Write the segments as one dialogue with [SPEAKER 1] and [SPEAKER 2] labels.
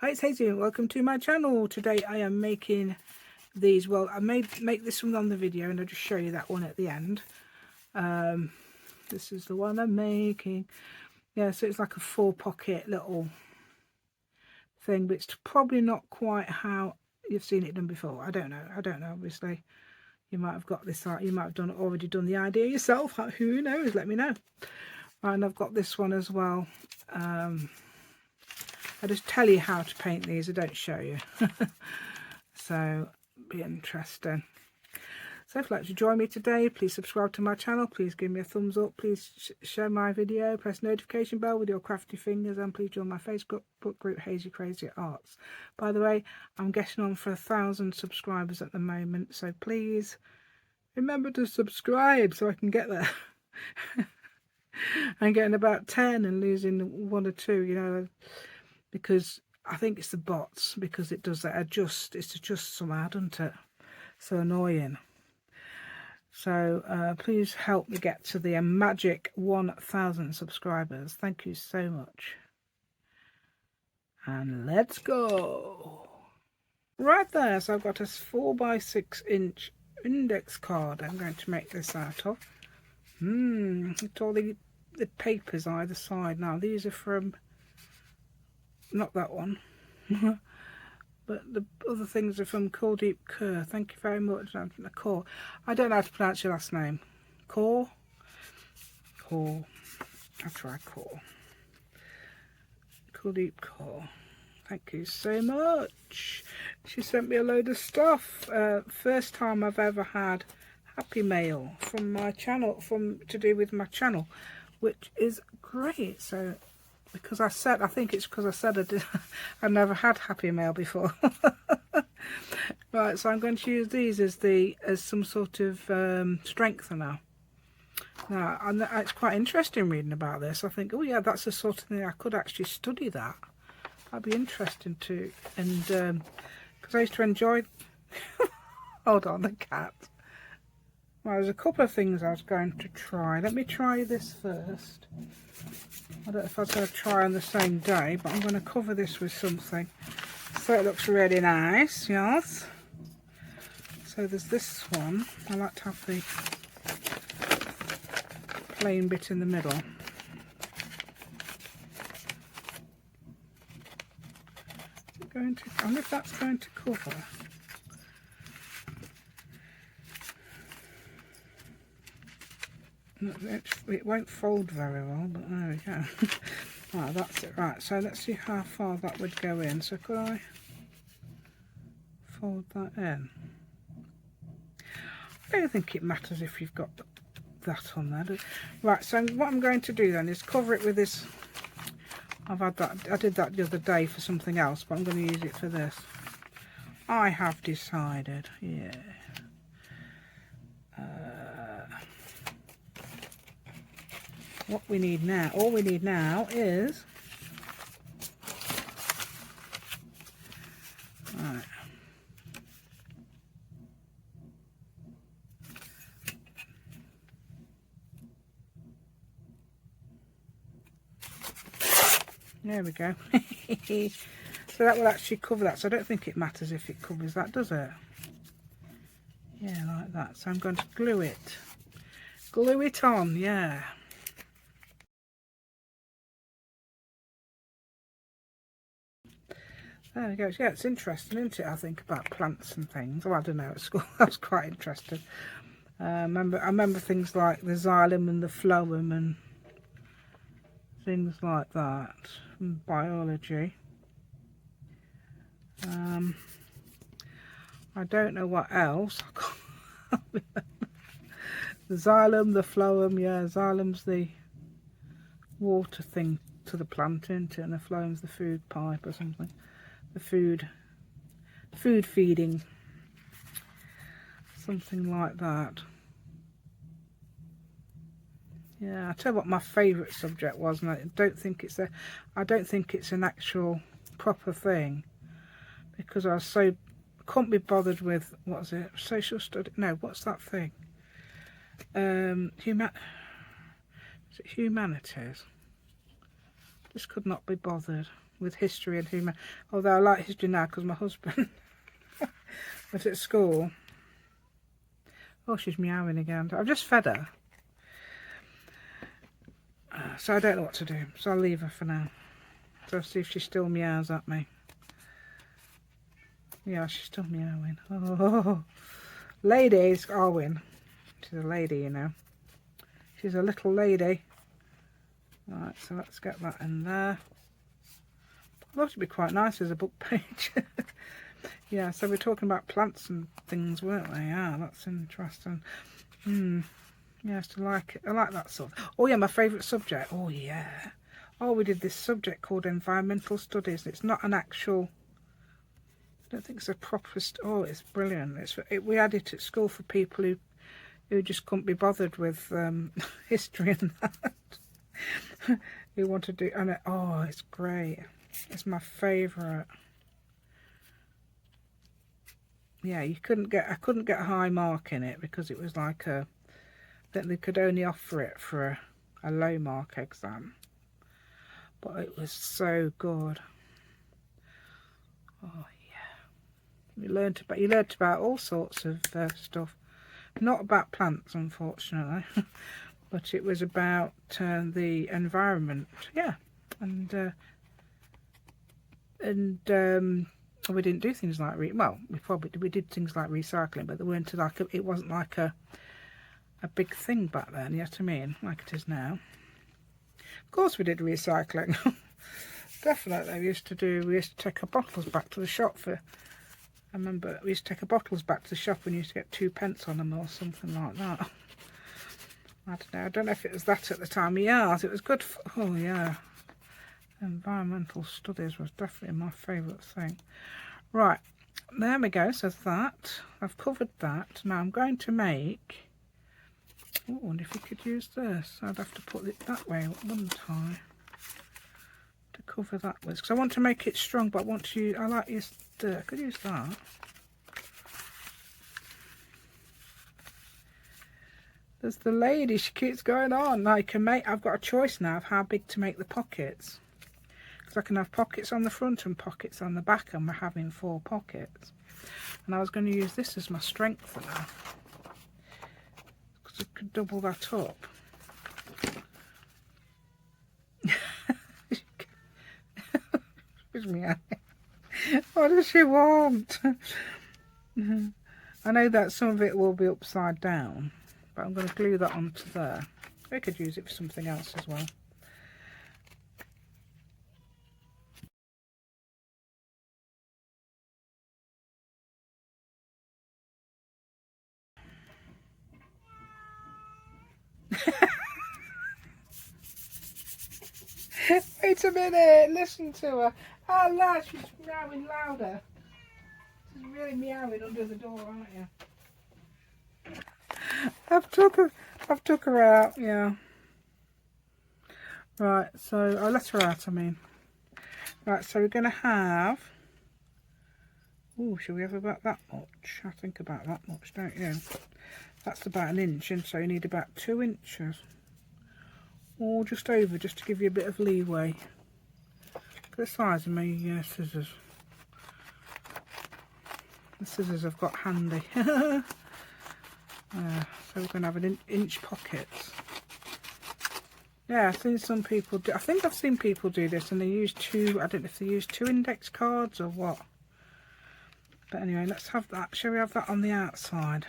[SPEAKER 1] Hi, it's Hazy and welcome to my channel. Today I am making these. Well, I make this one on the video and I'll just show you that one at the end. This is the one I'm making. Yeah, so it's like a 4-pocket little thing, but it's probably not quite how you've seen it done before. I don't know, obviously. You might have got this out, you might have already done the idea yourself. Who knows? Let me know. And I've got this one as well. I just tell you how to paint these, I don't show you. So, be interesting. So if you'd like to join me today, please subscribe to my channel, please give me a thumbs up, please share my video, press notification bell with your crafty fingers, and please join my Facebook group Hazy Crazy Arts. By the way, I'm getting on for 1,000 subscribers at the moment, so please remember to subscribe so I can get there. I'm getting about 10 and losing 1 or 2, you know, because I think it's the bots, because it does that adjust somehow, doesn't it? So annoying. So please help me get to the magic 1,000 subscribers. Thank you so much. And let's go. Right there, so I've got a 4x6" index card I'm going to make this out of. It's all the papers either side. Now these are from, not that one, but the other things are from Deep Kerr. Thank you very much. Core. I don't know how to pronounce your last name. Core? Core. I'll try Core. Deep Core. Thank you so much. She sent me a load of stuff. First time I've ever had Happy Mail from my channel, to do with my channel, which is great. So because I think it's because I said I've never had Happy Mail before. Right, so I'm going to use these as some sort of strengthener. Now, it's quite interesting reading about this. I think, oh yeah, that's the sort of thing I could actually study that. That'd be interesting too. And because I used to enjoy hold on, the cat. Well, there's a couple of things I was going to try. Let me try this first. I don't know if I was going to try on the same day, but I'm going to cover this with something so it looks really nice. Yes. So there's this one. I like to have the plain bit in the middle. I wonder if that's going to cover. It won't fold very well, but there we go. Right, that's it. Right, so let's see how far that would go in. So could I fold that in? I don't think it matters if you've got that on there. Right, so what I'm going to do then is cover it with this. I did that the other day for something else, but I'm going to use it for this. I have decided, yeah. What we need now, all we need now is, right, there we go. So that will actually cover that, so I don't think it matters if it covers that, does it? Yeah, like that. So I'm going to glue it on, yeah. There we go. Yeah, it's interesting, isn't it? I think about plants and things. Well, I don't know, at school I was quite interested. I remember things like the xylem and the phloem and things like that from biology. I don't know what else. I can't remember. The xylem, the phloem, yeah, xylem's the water thing to the plant, isn't it? And the phloem's the food pipe or something. The food feeding, something like that. Yeah, I tell you what my favourite subject was, and I don't think it's an actual proper thing, because I couldn't be bothered with, what is it, social study? No, what's that thing? Is it humanities? Just could not be bothered. with history and humour. Although I like history now because my husband was at school. Oh, she's meowing again. I've just fed her. So I don't know what to do. So I'll leave her for now. So I'll see if she still meows at me. Yeah, she's still meowing. Oh, ladies, Arwen. She's a lady, you know. She's a little lady. Right, so let's get that in there. I thought it'd be quite nice as a book page. Yeah, so we're talking about plants and things, weren't we? Yeah, that's interesting. Yes, I like it. I like that sort. Oh yeah, my favourite subject. Oh yeah. Oh, we did this subject called environmental studies. It's not an actual. I don't think it's a proper. Oh, it's brilliant. We had it at school for people who just couldn't be bothered with history and that. Who want to do. And oh, it's great. It's my favourite. Yeah, I couldn't get a high mark in it because it was like that they could only offer it for a low mark exam. But it was so good. Oh yeah. You learnt about all sorts of stuff. Not about plants, unfortunately, but it was about the environment. Yeah, and we didn't do things like we did things like recycling, but they weren't like it wasn't like a big thing back then. You know what I mean? Like it is now. Of course, we did recycling. Definitely, we used to take our bottles back to the shop for. I remember we used to take our bottles back to the shop and used to get 2p on them or something like that. I don't know if it was that at the time. Yeah, it was good. Oh yeah, environmental studies was definitely my favourite thing. Right, there we go. So that I've covered that. Now I'm going to make. Oh, I wonder if you could use this. I'd have to put it that way, wouldn't I? To cover that with, because I want to make it strong, but I want to use. I like use. I could use that. There's the lady. She keeps going on. I can make. I've got a choice now of how big to make the pockets. Because I can have pockets on the front and pockets on the back, and we're having 4 pockets. And I was going to use this as my strengthener. Because I could double that up. Excuse me. What does she want? I know that some of it will be upside down, but I'm going to glue that onto there. We could use it for something else as well. Wait a minute, listen to her. Oh, lad, she's meowing louder. She's really meowing under the door, aren't you? I've took her out, yeah. Right, so I let her out, I mean. Right, so we're going to have... Oh, should we have about that much? I think about that much, don't you? That's about 1 inch, and so you need about 2 inches. Or just over, just to give you a bit of leeway. Look at the size of my scissors. The scissors I've got handy. So we're going to have an inch pockets. Yeah, I've seen some people do. I think I've seen people do this, and they use 2. I don't know if they use 2 index cards or what. But anyway, let's have that. Shall we have that on the outside?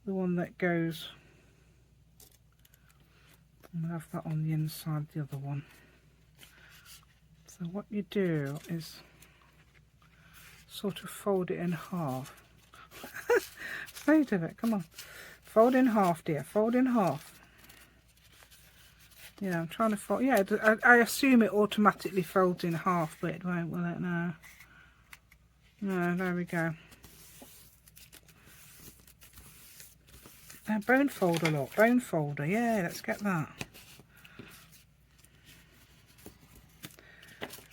[SPEAKER 1] The one that goes. I'm going to have that on the inside, the other one. So what you do is sort of fold it in half. State of it, come on. Fold in half, dear. Fold in half. Yeah, I'm trying to fold. Yeah, I assume it automatically folds in half, but it won't, will it? No. No, there we go. Bone folder, look. Bone folder. Yeah, let's get that.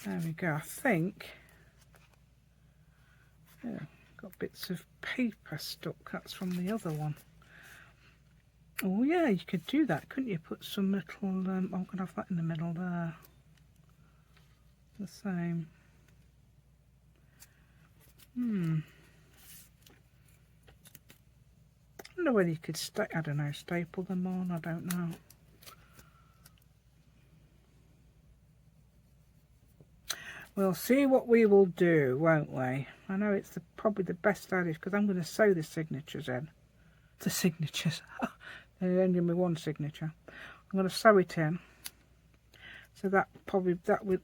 [SPEAKER 1] There we go. I think. Yeah, got bits of paper stuck. That's from the other one. Oh yeah, you could do that, couldn't you? Put some little. I'm gonna have that in the middle there. the same. I don't know whether you could staple them on, I don't know. We'll see what we will do, won't we? I know it's probably the best idea, because I'm going to sew the signatures in. The signatures. There's only one signature. I'm going to sew it in. So that would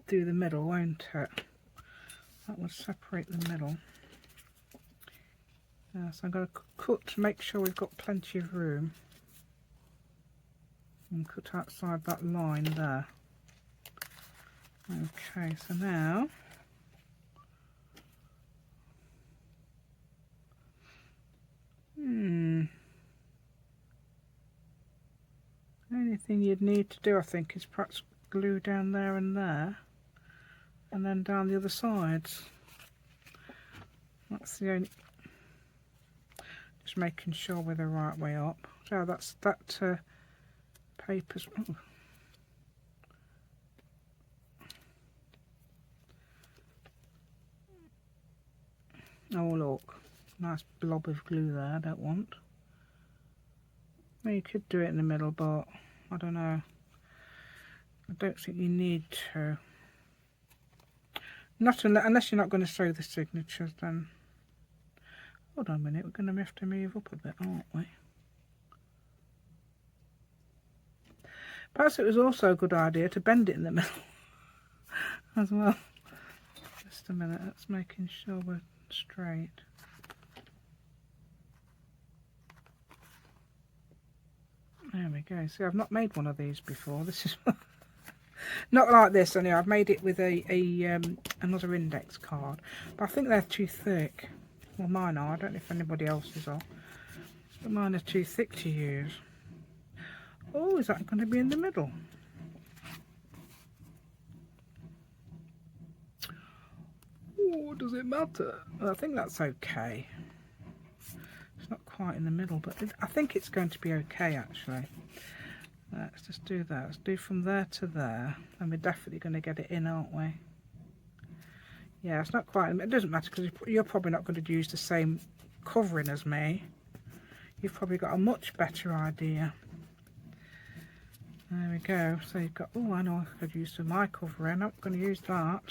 [SPEAKER 1] do the middle, won't it? That would separate the middle. So I'm going to cut to make sure we've got plenty of room. And cut outside that line there. Okay, so now only thing you'd need to do, I think, is perhaps glue down there, and then down the other sides. That's the only, just making sure we're the right way up. So that's that paper's. Ooh. Oh look, nice blob of glue there. I don't want. Well, you could do it in the middle, but I don't know. I don't think you need to. Not unless you're not going to sew the signatures, then. Hold on a minute, we're going to have to move up a bit, aren't we? Perhaps it was also a good idea to bend it in the middle as well. Just a minute, that's making sure we're straight. There we go. See, I've not made one of these before. This is not like this. Anyway, I've made it with another index card, but I think they're too thick. Well, mine are. I don't know if anybody else's are, but mine are too thick to use. Oh, is that going to be in the middle? Oh, does it matter? Well, I think that's okay. It's not quite in the middle, but I think it's going to be okay, actually. Let's just do that. Let's do from there to there, and we're definitely going to get it in, aren't we? Yeah, it's not quite. It doesn't matter, because you're probably not going to use the same covering as me. You've probably got a much better idea. There we go. So you've got. Oh, I know I could use some of my covering. I'm not going to use that.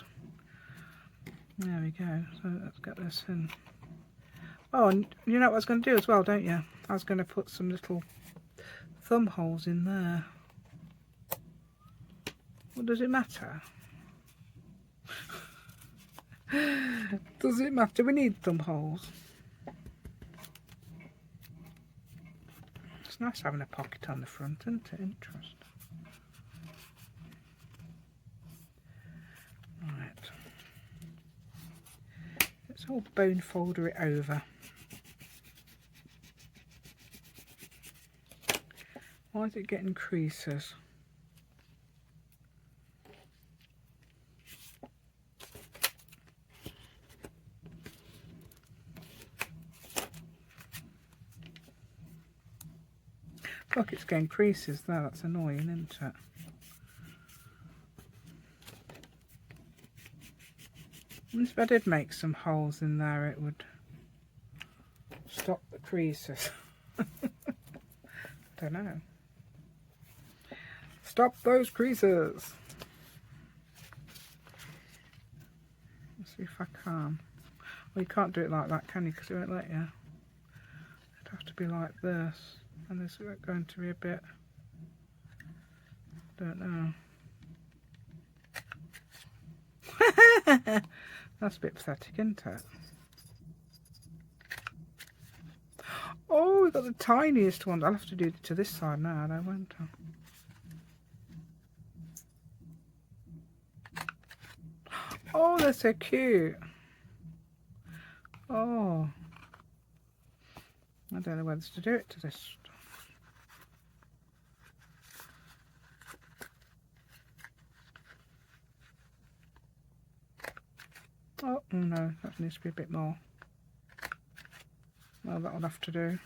[SPEAKER 1] There we go. So let's get this in. Oh, and you know what I was going to do as well, don't you? I was going to put some little thumb holes in there. What does it matter? Does it matter? We need thumb holes. It's nice having a pocket on the front, isn't it? Interesting. Right. Let's all bone folder it over. Why is it getting creases? Look, it's getting creases there. That's annoying, isn't it? If I did make some holes in there, it would stop the creases. Don't know. Stop those creases. Let's see if I can. Well, you can't do it like that, can you? Because it won't let you. It'd have to be like this. And this is going to be a bit. Don't know. That's a bit pathetic, isn't it? Oh, we've got the tiniest one. I'll have to do it to this side now, though, won't I? Oh, they're so cute. Oh. I don't know whether to do it to this. Oh, no, that needs to be a bit more. Well, that'll have to do.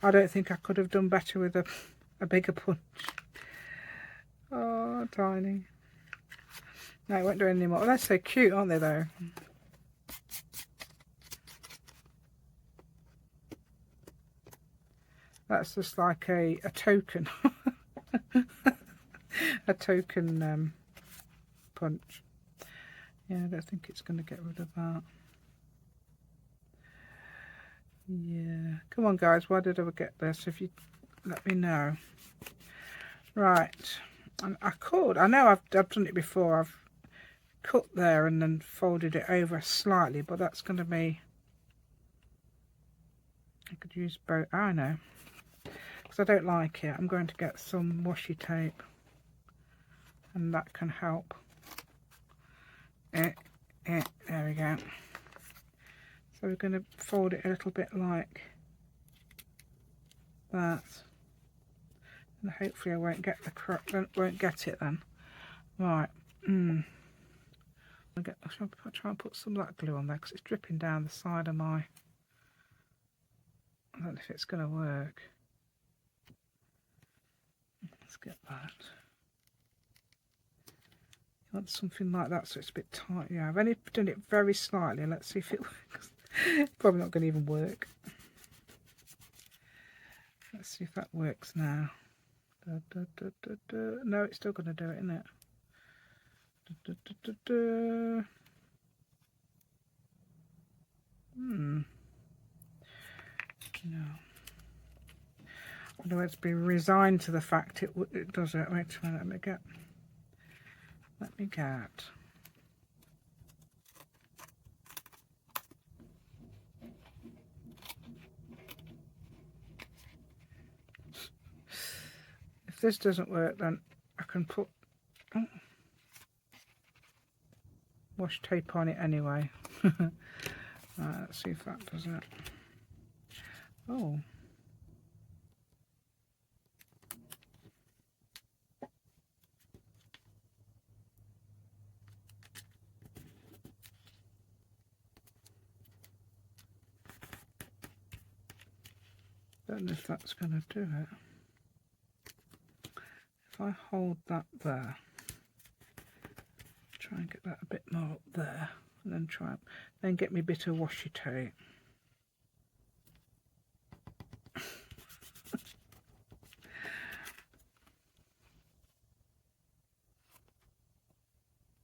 [SPEAKER 1] I don't think I could have done better with a bigger punch. tiny. No, it won't do any more. Well, they're so cute, aren't they, though? That's just like a token. A token punch. Yeah, I don't think it's going to get rid of that. Yeah. Come on, guys. Why did I get this? If you let me know. Right. And I know I've done it before. I've cut there and then folded it over slightly, but that's going to be... I could use both. I know. Because I don't like it. I'm going to get some washi tape. And that can help. There we go. So we're going to fold it a little bit like that. And hopefully I won't get it then. Right. I'll try and put some of that glue on there because it's dripping down the side of my... I don't know if it's going to work. Let's get that. You want something like that so it's a bit tight. Yeah, I've only done it very slightly. Let's see if it works. Probably not going to even work. Let's see if that works now. No, it's still going to do it, isn't it? No. Otherwise, be resigned to the fact it does it. Wait a minute, let me get. If this doesn't work, then I can put washi tape on it anyway. Right, let's see if that does it. Oh. Don't know if that's going to do it. If I hold that there, try and get that a bit more up there, and then get me a bit of washi tape.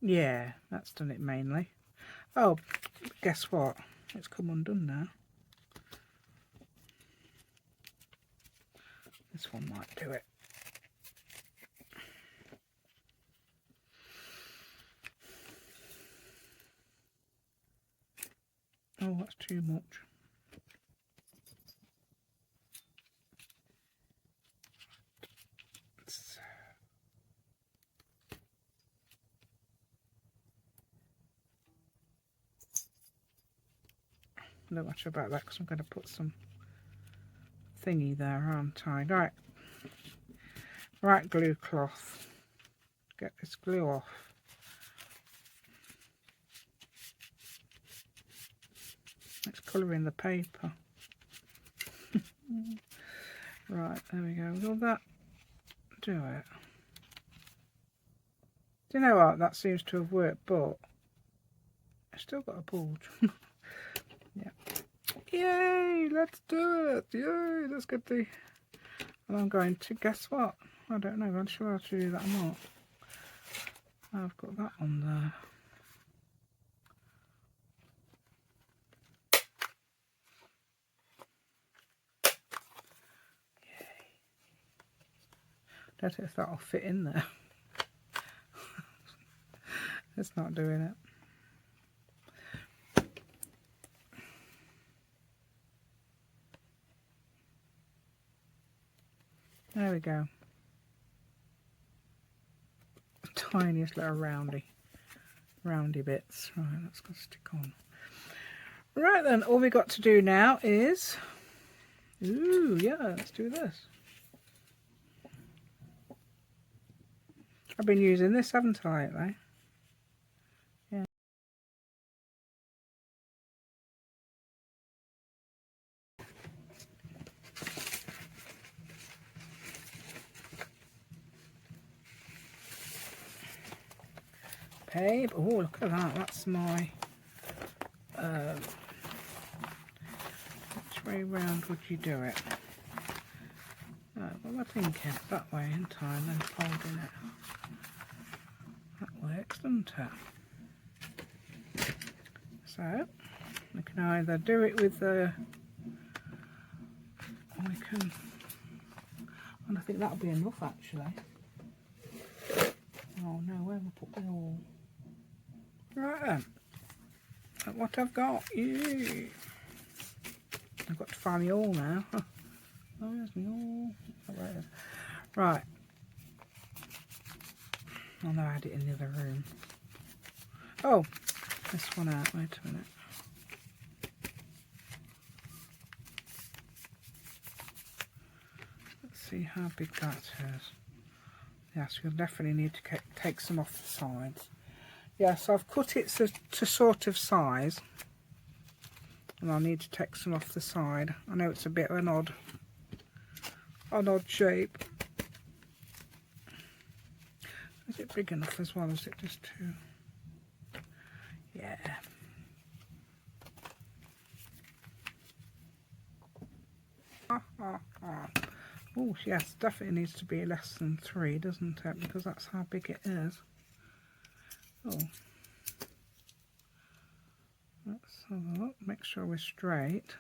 [SPEAKER 1] Yeah, that's done it mainly. Oh, guess what? It's come undone now. This one might do it. Oh, that's too much. I'm not much about that because I'm going to put some thingy there, aren't I? Right, glue cloth. Get this glue off. It's colouring the paper. Right, there we go. Will that do it? Do you know what? That seems to have worked, but I've still got a bulge. Yeah. Yay! Let's do it! Yay! Let's get the... And I'm going to... Guess what? I don't know. I'm sure I should do that or not. I've got that on there. Don't know if that'll fit in there. It's not doing it. There we go. Tiniest little roundy bits. Right, that's going to stick on. Right then, all we got to do now is... Ooh, yeah, let's do this. I've been using this, haven't I, lately? Yeah. Okay, oh, look at that. That's my... which way round would you do it? What am I thinking? That way in time, then folding it. That works, doesn't it? So, we can either do it with the... we can... and I think that'll be enough, actually. Oh no, where have I put the all? Right then. Look what I've got. Yay. I've got to find the all now. Oh, there's the all. Oh, there it is. Right. Oh no, I had it in the other room. Oh, this one out. Wait a minute. Let's see how big that is. Yes, you'll definitely need to take some off the sides. Yes, I've cut it to sort of size. And I'll need to take some off the side. I know it's a bit of an odd shape. Is it big enough as well? Is it just too... yeah. Oh yes, definitely needs to be less than 3, doesn't it? Because that's how big it is. Oh. Let's have a look, make sure we're straight.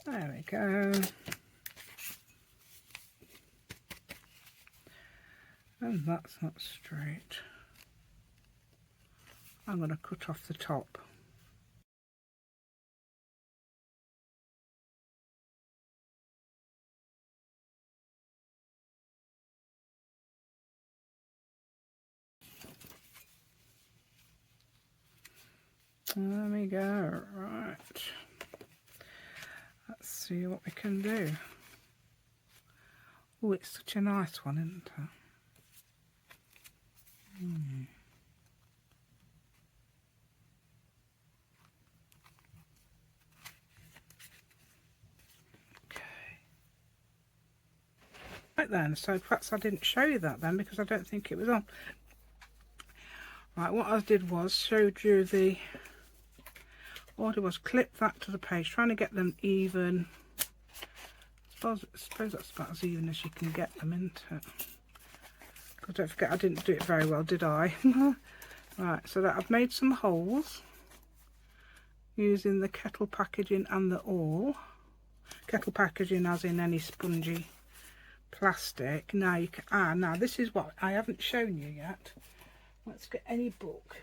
[SPEAKER 1] There we go. And that's not straight. I'm going to cut off the top. There we go. Right. Let's see what we can do. Oh, it's such a nice one, isn't it? Right then, so perhaps I didn't show you that then because I don't think it was on. Right, what I did was showed you the... all I did was clip that to the page, trying to get them even. I suppose that's about as even as you can get them, isn't it? Because don't forget, I didn't do it very well, did I? Right, so that I've made some holes using the kettle packaging and the awl. Kettle packaging as in any spongy plastic. Now you can, now this is what I haven't shown you yet. Let's get any book.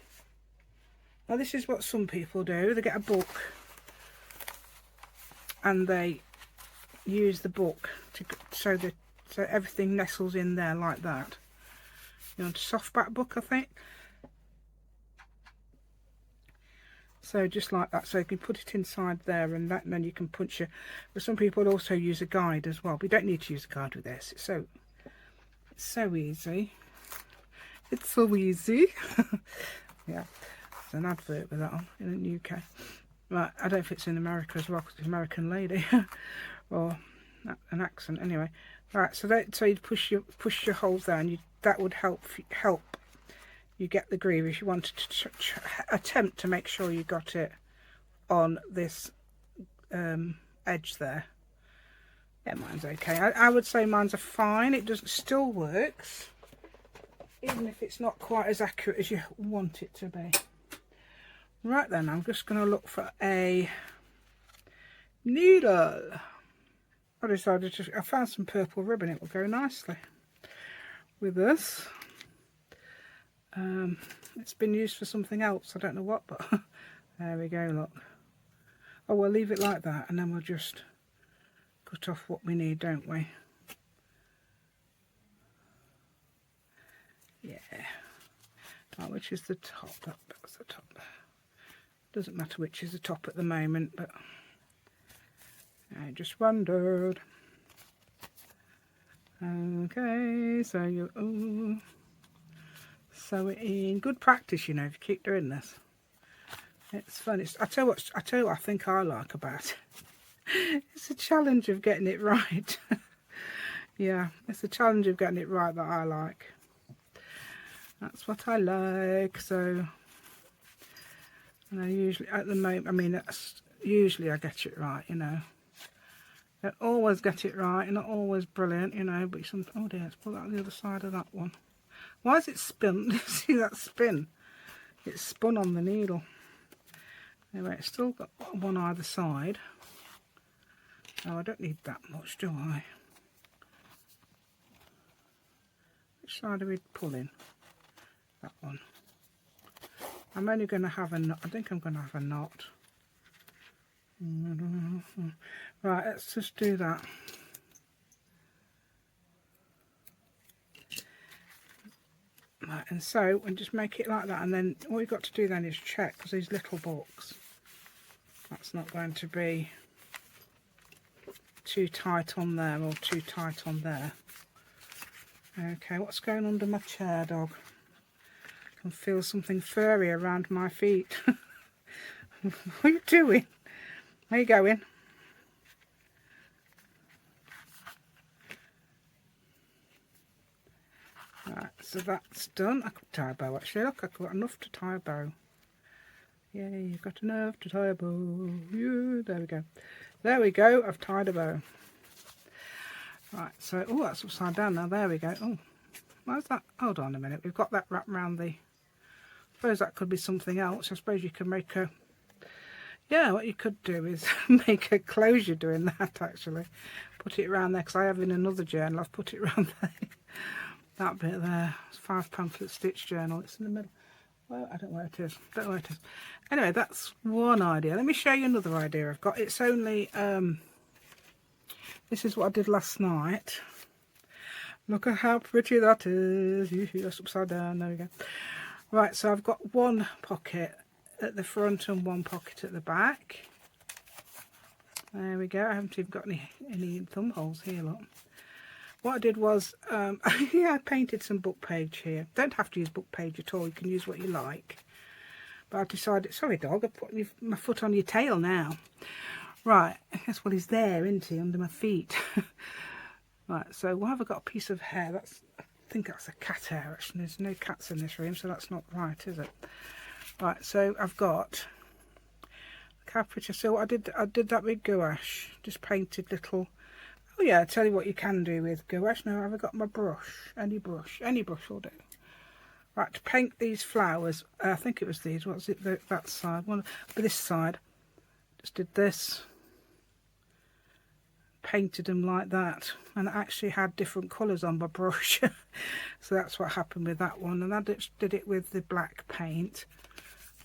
[SPEAKER 1] Now this is what some people do. They get a book and they use the book to so everything nestles in there like that. You want a softback book, I think. So just like that, so you can put it inside there and then you can punch it. But some people also use a guide as well. But you don't need to use a guide with this. It's so easy. It's so easy. Yeah, there's an advert with that on in the UK. Right, I don't know if it's in America as well because it's an American lady or an accent anyway. Right, so you push your holes there, and that would help you get the groove if you wanted to attempt to make sure you got it on this edge there. Yeah, mine's okay. I would say mine's are fine. It still works, even if it's not quite as accurate as you want it to be. Right then, I'm just going to look for a needle. I decided I found some purple ribbon. It will go nicely with this. It's been used for something else, I don't know what, but there we go, look. Oh, we'll leave it like that and then we'll just cut off what we need, don't we? Yeah. Right, which is the top? That's the top. Doesn't matter which is the top at the moment, but I just wondered. Okay, so you... oh. So in good practice, you know, if you keep doing this, it's fun. I tell you what I think I like about it. It's a challenge of getting it right. Yeah, it's a challenge of getting it right that I like. That's what I like. So, and I usually, at the moment, I mean, usually I get it right, you know. I don't always get it right, not always brilliant, you know, but sometimes, oh dear, let's put that on the other side of that one. Why is it spun? See that spin? It's spun on the needle. Anyway, it's still got one either side. Oh, I don't need that much, do I? Which side are we pulling? That one. I'm only going to have a knot. I think I'm going to have a knot. Right, let's just do that. Right, and so we'll just make it like that, and then all you've got to do then is check, because these little books, that's not going to be too tight on there or too tight on there. Okay, what's going under my chair, dog? I can feel something furry around my feet. What are you doing? Where are you going? Right, so that's done. I could tie a bow actually. Look, I've got enough to tie a bow. Yay, you've got enough to tie a bow. Yeah, there we go. There we go, I've tied a bow. Right, so, oh, that's upside down now. There we go. Oh, where's that? Hold on a minute. We've got that wrapped around the... I suppose that could be something else. I suppose you can make a... Yeah, what you could do is make a closure doing that, actually. Put it around there, because I have in another journal. I've put it around there. That bit there. It's 5 pamphlet stitch journal. It's in the middle. Well, I don't know where it is. Don't know where it is. Anyway, that's one idea. Let me show you another idea I've got. It's only... this is what I did last night. Look at how pretty that is. That's upside down. There we go. Right, so I've got one pocket at the front and one pocket at the back. There we go. I haven't even got any thumb holes here, look. What I did was, yeah, I painted some book page here. Don't have to use book page at all. You can use what you like. But I've decided... Sorry, dog. I've put my foot on your tail now. Right. Guess what is there, isn't he? Under my feet. Right, so why have I got a piece of hair? I think that's a cat hair, actually. There's no cats in this room, so that's not right, is it? Right, so I've got... Look how pretty. So I did that with gouache. Just painted little... Oh yeah, I'll tell you what you can do with gouache. Now, have I got my brush? Any brush will do. Right, to paint these flowers, I think it was these, what was it, that side? But this side, just did this, painted them like that, and I actually had different colours on my brush. So that's what happened with that one, and I did it with the black paint.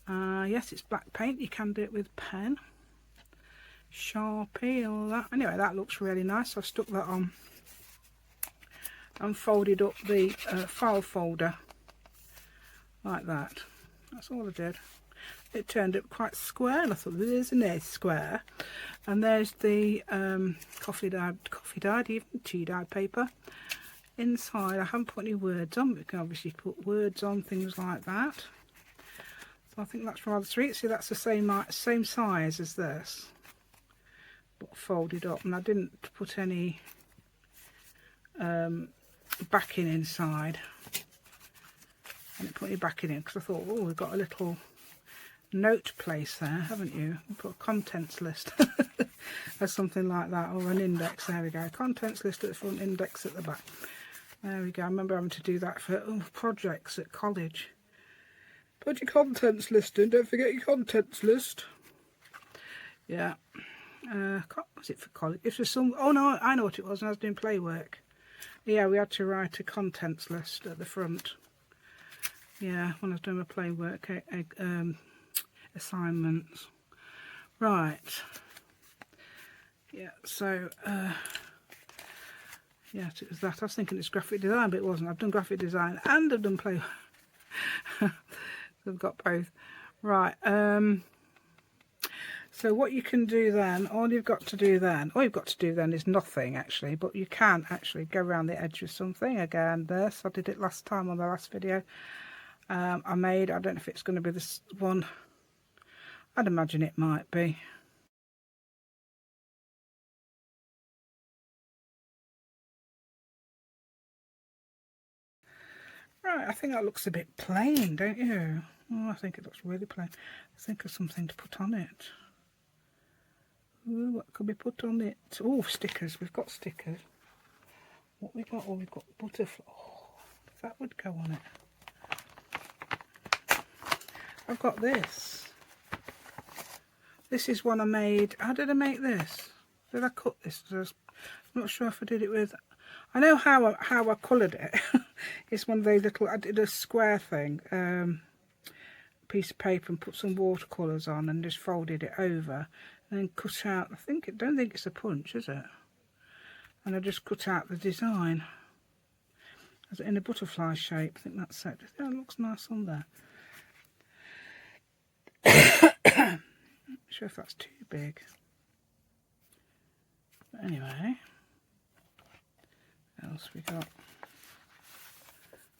[SPEAKER 1] Yes, it's black paint, you can do it with pen. Sharpie, all that. Anyway, that looks really nice. So I've stuck that on and folded up the file folder like that. That's all I did. It turned up quite square, and I thought there's a nice square. And there's the coffee dyed, even tea dyed paper inside. I haven't put any words on, but you can obviously put words on, things like that. So I think that's rather sweet. See, that's the same size as this, but folded up, and I didn't put any backing inside. I didn't put any backing in because I thought, oh, we've got a little note place there, haven't you? We'll put a contents list or something like that, or an index. There we go, contents list at the front, index at the back. There we go. I remember having to do that for projects at college. Put your contents list in, don't forget your contents list. Yeah. Was it for college? It was some... Oh no, I know what it was. I was doing play work. Yeah, we had to write a contents list at the front. Yeah, when I was doing my play work assignments. Right. Yeah, so yes, it was that. I was thinking it's graphic design, but it wasn't. I've done graphic design and I've done play work. So I've got both. Right. So what you can do then, all you've got to do then is nothing actually, but you can actually go around the edge with something. Again, this, I did it last time on the last video. I made. I don't know if it's going to be this one. I'd imagine it might be. Right, I think that looks a bit plain, don't you? Oh, I think it looks really plain. Think of something to put on it. Ooh, what could we put on it? Oh, stickers. We've got stickers. What we got? Oh, we've got butterfly. Oh, that would go on it. I've got this. This is one I made. How did I make this? Did I cut this? I'm not sure if I did it with... I know how I coloured it. It's one of those little... I did a square thing. Piece of paper and put some watercolours on and just folded it over. And then cut out... don't think it's a punch, is it? And I just cut out the design. In a butterfly shape. I think that's it. Yeah, it looks nice on there. Not sure if that's too big. But anyway, what else we got?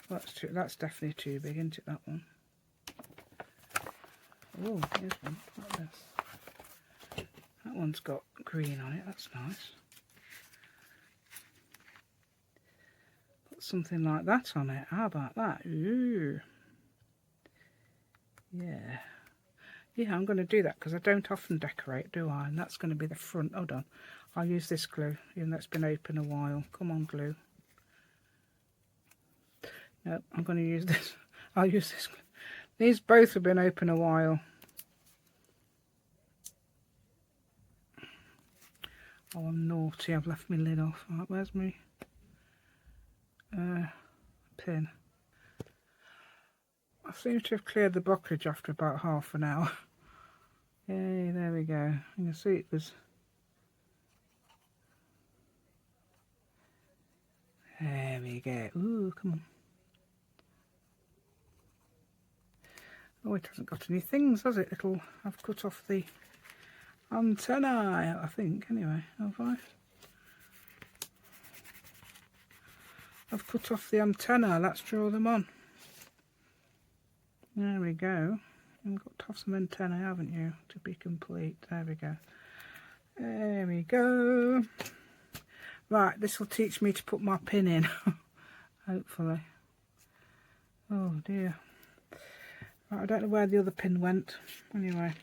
[SPEAKER 1] Well, that's definitely too big, isn't it, that one? Oh, here's one like this. That one's got green on it, that's nice. Put something like that on it, how about that? Ooh. Yeah. Yeah, I'm going to do that because I don't often decorate, do I? And that's going to be the front. Hold on. I'll use this glue, even though it's been open a while. Come on, glue. No, I'm going to use this. I'll use this glue. These both have been open a while. Oh, I'm naughty. I've left my lid off. Right, where's my pin? I seem to have cleared the blockage after about half an hour. Yay, there we go. You can see it was... There we go. Ooh, come on. Oh, it hasn't got any things, has it? I've cut off the antennae, I think, anyway. Have I? I've cut off the antennae. Let's draw them on. There we go. You've got to have some antennae, haven't you, to be complete. There we go. There we go. Right, this will teach me to put my pin in, hopefully. Oh dear. Right, I don't know where the other pin went. Anyway.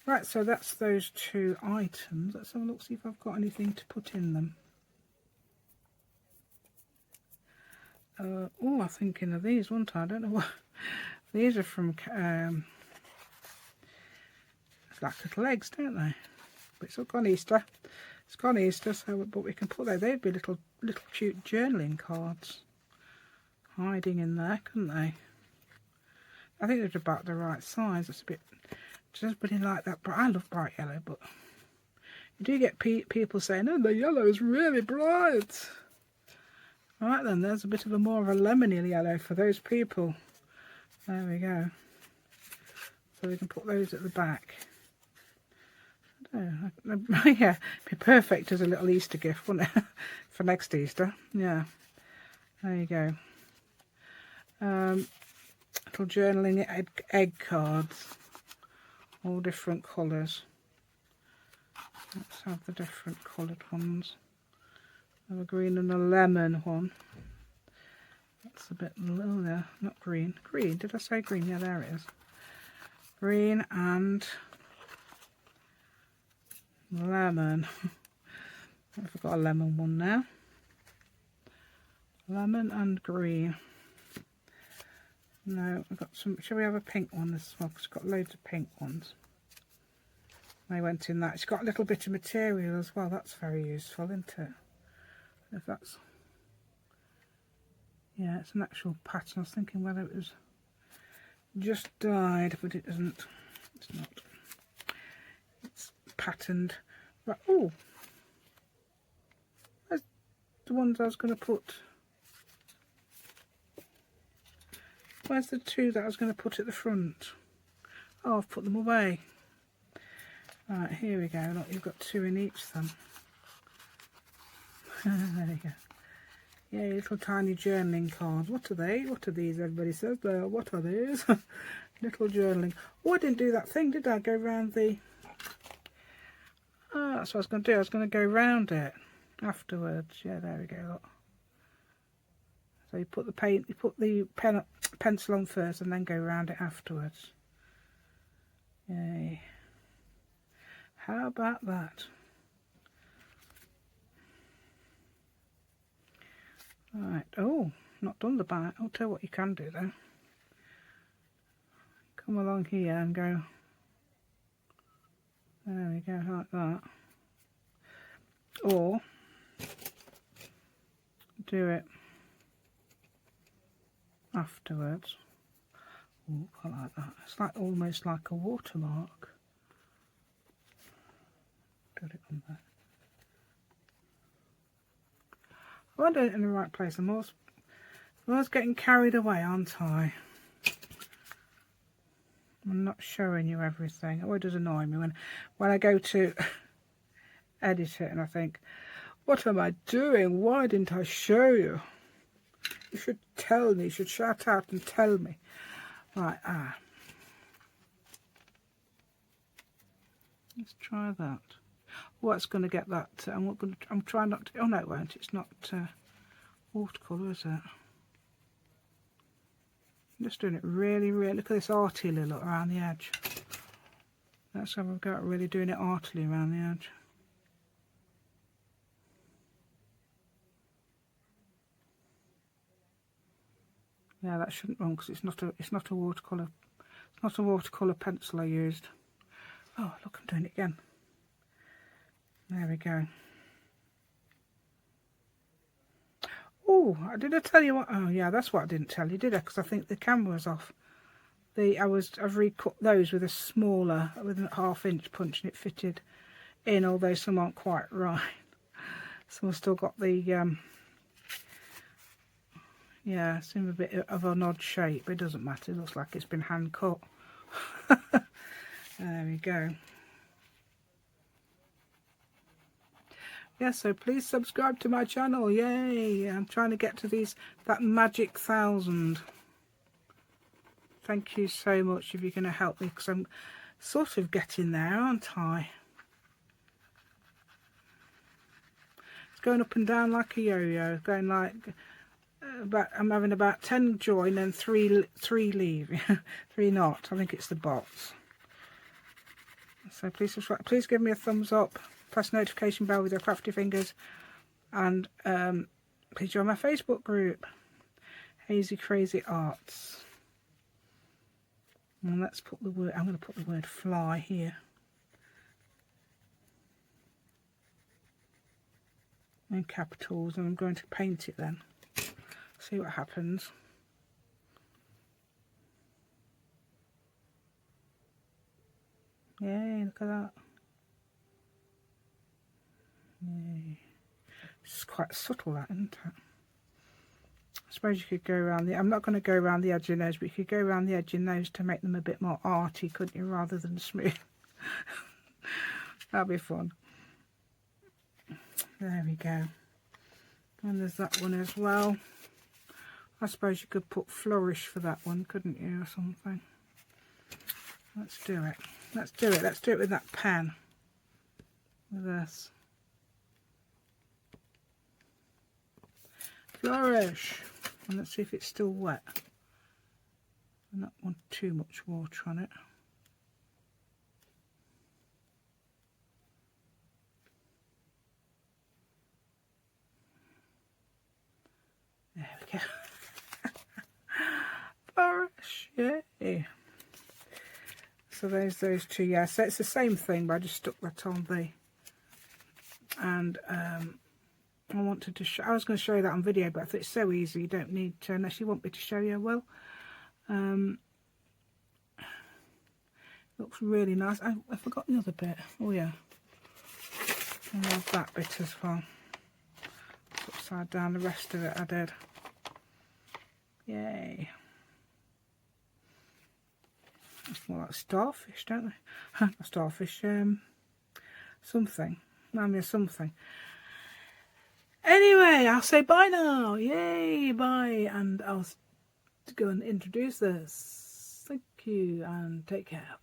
[SPEAKER 1] Right, so that's those two items. Let's have a look, see if I've got anything to put in them. Oh, I'm thinking of these, wasn't I? I don't know what... These are from... It's like little eggs, don't they? But it's all gone Easter. It's gone Easter, so but we can put there. They'd be little cute journaling cards hiding in there, couldn't they? I think they're about the right size. It's a bit just really like that. But I love bright yellow, but you do get people saying, "Oh, the yellow is really bright." All right then, there's a bit of a more of a lemony yellow for those people. There we go. So we can put those at the back. Yeah, be perfect as a little Easter gift, wouldn't it? For next Easter. Yeah. There you go. Little journaling egg cards. All different colours. Let's have the different coloured ones. I have a green and a lemon one. That's a bit low there. Not green. Green, did I say green? Yeah, there it is. Green and lemon. I forgot a lemon one now. Lemon and green. No, we've got some. Shall we have a pink one as well? Because it's got loads of pink ones. They went in that. It's got a little bit of material as well. That's very useful, isn't it? If that's... Yeah, it's an actual pattern. I was thinking whether it was just dyed, but it isn't. It's not. It's patterned. Right. Oh, where's the ones I was going to put? Where's the two that I was going to put at the front? Oh, I've put them away. Right, here we go. Look, you've got two in each then. There you go. Yeah, little tiny journaling cards. What are they? What are these? Everybody says they are. What are these? Little journaling. Oh, I didn't do that thing, did I? Go round the... Oh, that's what I was going to do. I was going to go round it afterwards. Yeah, there we go. Look. So you put the paint, you put the pencil on first, and then go round it afterwards. Yay! How about that? Right. Oh, not done the back. I'll tell you what you can do though. Come along here and go. There we go, like that. Or do it afterwards. Ooh, I like that. It's like almost like a watermark. Got it on there. I'm doing it in the right place. I'm always getting carried away, aren't I? I'm not showing you everything. It always does annoy me when I go to edit it and I think, what am I doing? Why didn't I show you? You should tell me. You should shout out and tell me. Right, let's try that. What's going to get that? I'm trying not to. Oh no, it won't. It's not watercolour, is it? I'm just doing it really. Look at this arty look around the edge. That's how I've got, really doing it artily around the edge. Yeah, that shouldn't run because it's not a watercolour. It's not a watercolour pencil I used. Oh, look, I'm doing it again. There we go. Oh, did I tell you what? Oh, yeah, that's what I didn't tell you, did I? Because I think the camera was off. I've recut those with a smaller, with a 1/2 inch punch, and it fitted in, although some aren't quite right. Some have still got the, yeah, seem a bit of an odd shape. It doesn't matter. It looks like it's been hand cut. There we go. Yeah, so please subscribe to my channel. Yay! I'm trying to get to that magic 1,000. Thank you so much if you're going to help me, because I'm sort of getting there, aren't I? It's going up and down like a yo-yo, going like I'm having about 10 join and 3 leave, 3 not. I think it's the bots. So please subscribe. Please give me a thumbs up. Press the notification bell with your crafty fingers, and please join my Facebook group, Hazy Crazy Arts. And let's put the word. I'm going to put the word fly here. In capitals, and I'm going to paint it then. See what happens. Yay, look at that. Yay. It's quite subtle, that, isn't it? I suppose you could go around the... I'm not going to go around the edge of your nose, but you could go around the edge of your nose to make them a bit more arty, couldn't you, rather than smooth? That'll be fun. There we go. And there's that one as well. I suppose you could put flourish for that one, couldn't you, or something? Let's do it. Let's do it. Let's do it with that pen. With this. Flourish. And let's see if it's still wet. I don't want too much water on it. There we go. Flourish, yay. So there's those two. Yeah, so it's the same thing, but I just stuck that on the... And I wanted to show... I was going to show you that on video, but I thought it's so easy, you don't need to, unless you want me to show you, I will. Looks really nice. I forgot the other bit. Oh yeah. I love that bit as well. It's upside down, the rest of it I did. Yay. It's more like starfish, don't they? A starfish, something. Remind me of something. Anyway, I'll say bye now. Yay, bye. And I'll go and introduce this. Thank you and take care.